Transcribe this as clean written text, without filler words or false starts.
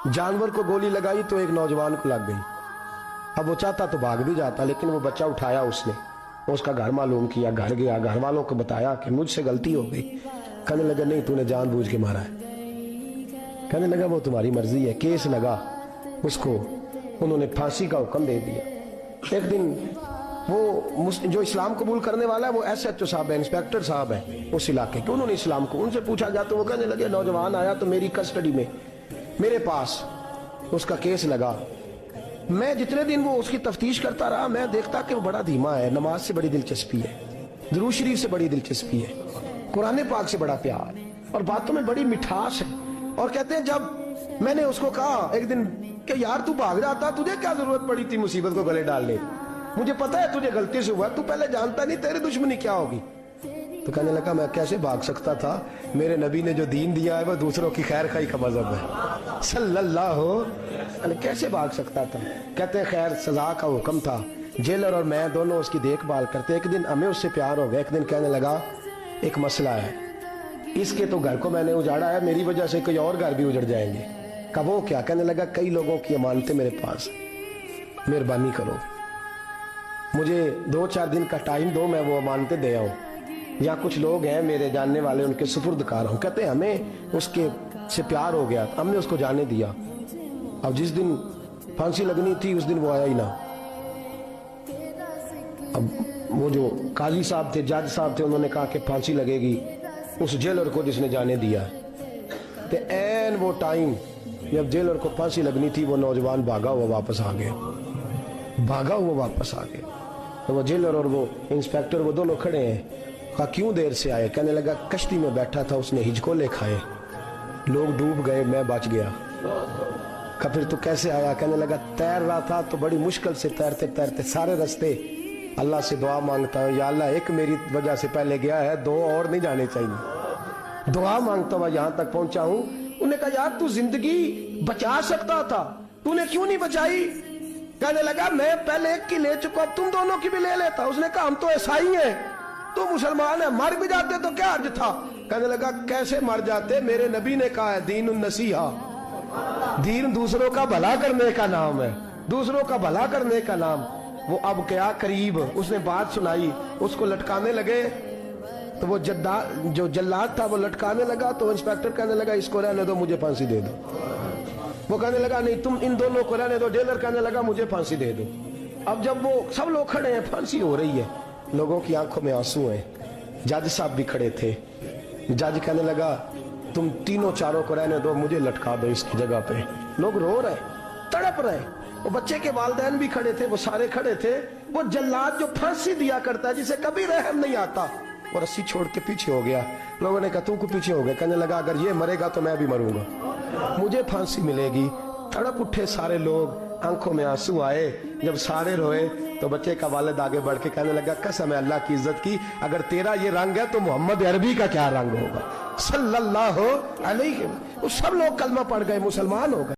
जानवर को गोली लगाई तो एक नौजवान को लग गई। अब वो चाहता तो भाग भी जाता, लेकिन वो बच्चा उठाया उसने, उसका घर मालूम किया, घर गया, घर वालों को बताया कि मुझसे गलती हो गई। कहने लगा नहीं, तूने जानबूझ के मारा है। कहने लगा वो तुम्हारी मर्जी है। केस लगा, उसको उन्होंने फांसी का हुक्म दे दिया। एक दिन वो जो इस्लाम कबूल करने वाला है वो SHO साहब है, इंस्पेक्टर साहब है उस इलाके के, उन्होंने इस्लाम को उनसे पूछा गया तो वो कहने लगे नौजवान आया तो मेरी कस्टडी में मेरे पास, उसका केस लगा। मैं जितने दिन वो उसकी तफ्तीश करता रहा, मैं देखता कि वो बड़ा धीमा है, नमाज से बड़ी दिलचस्पी है, दुरूद शरीफ से बड़ी दिलचस्पी है, कुरान पाक से बड़ा प्यार और बातों में बड़ी मिठास है। और कहते हैं जब मैंने उसको कहा एक दिन कि यार तू भाग जाता, तुझे क्या जरूरत पड़ी थी मुसीबत को गले डालने, मुझे पता है तुझे गलती से हुआ, तू पहले जानता नहीं तेरी दुश्मनी क्या होगी। तो कहने लगा मैं कैसे भाग सकता था, मेरे नबी ने जो दीन दिया है वह दूसरों की खैर खाई का मजहब है सल्लल्लाहु अलैहि, कैसे भाग सकता था। कहते हैं खैर सजा का हुक्म था, जेलर और मैं दोनों उसकी देखभाल करते। एक दिन हमें उससे प्यार हो गया। एक दिन कहने लगा एक मसला है, इसके तो घर को मैंने उजाड़ा है, मेरी वजह से कोई और घर भी उजड़ जाएंगे। कब वो क्या? कहने लगा कई लोगों की अमानतें मेरे पास, मेहरबानी करो, मुझे 2-4 दिन का टाइम दो, मैं वो अमानतें दे आऊं। या कुछ लोग हैं मेरे जानने वाले, उनके सुपुर्द कार हूं। कहते हैं हमें उसके से प्यार हो गया, हमने उसको जाने दिया। अब जिस दिन फांसी लगनी थी उस दिन वो आया ही ना। अब वो जो काजी साहब थे, जज साहब थे, उन्होंने कहा कि फांसी लगेगी उस जेलर को जिसने जाने दिया। तो ऐन वो टाइम जब जेलर को फांसी लगनी थी, वो नौजवान भागा हुआ वापस आ गया, भागा हुआ वापस आ गया। तो वो जेलर और वो इंस्पेक्टर वो दोनों खड़े हैं। कहा क्यों देर से आए? कहने लगा कश्ती में बैठा था, उसने हिचकोले खाए, लोग डूब गए, मैं बच गया। कहा फिर तो कैसे आया? कहने लगा तैर रहा था तो बड़ी मुश्किल से तैरते तैरते सारे रास्ते अल्लाह से दुआ मांगता हूँ, या अल्लाह एक मेरी वजह से पहले गया है, 2 और नहीं जाने चाहिए, दुआ मांगता हुआ यहाँ तक पहुंचा हूँ। उन्होंने कहा यार तू जिंदगी बचा सकता था, तूने क्यों नहीं बचाई? कहने लगा मैं पहले एक की ले चुका, अब तुम दोनों की भी ले लेता। उसने कहा हम तो ईसाई हैं, तो मुसलमान है, मर भी जाते तो क्या अर्ज था। कहने लगा कैसे मर जाते, मेरे नबी ने कहा है दीन नसीहा, दीन दूसरों का भला करने का नाम है, दूसरों का भला करने का नाम। वो अब क्या करीब, उसने बात सुनाई, उसको लटकाने लगे। तो वो जो जल्लाद था वो लटकाने लगा, तो इंस्पेक्टर कहने लगा इसको रहने दो, मुझे फांसी दे दो। वो कहने लगा नहीं तुम इन दोनों को रहने दो। जेलर कहने लगा मुझे फांसी दे दो। अब जब वो सब लोग खड़े हैं, फांसी हो रही है, लोगों की आंखों में आंसू हैं, जज साहब भी खड़े थे। जज कहने लगा तुम तीनों चारों को रहने दो, मुझे लटका दो इसकी जगह पे। लोग रो रहे, तड़प रहे, वो बच्चे के वालिदैन भी खड़े थे, वो सारे खड़े थे। वो जल्लाद जो फांसी दिया करता है, जिसे कभी रहम नहीं आता, वो रस्सी छोड़ के पीछे हो गया। लोगों ने कहा तू को पीछे हो गया। कहने लगा अगर ये मरेगा तो मैं भी मरूंगा, मुझे फांसी मिलेगी। तड़प उठे सारे लोग, आंखों में आंसू आए। जब सारे रोए तो बच्चे का वालिद आगे बढ़ के कहने लगा कसम है अल्लाह की इज्जत की, अगर तेरा ये रंग है तो मोहम्मद अरबी का क्या रंग होगा सल्लल्लाहु अलैहि। सब लोग कलमा पढ़ गए, मुसलमान हो गए।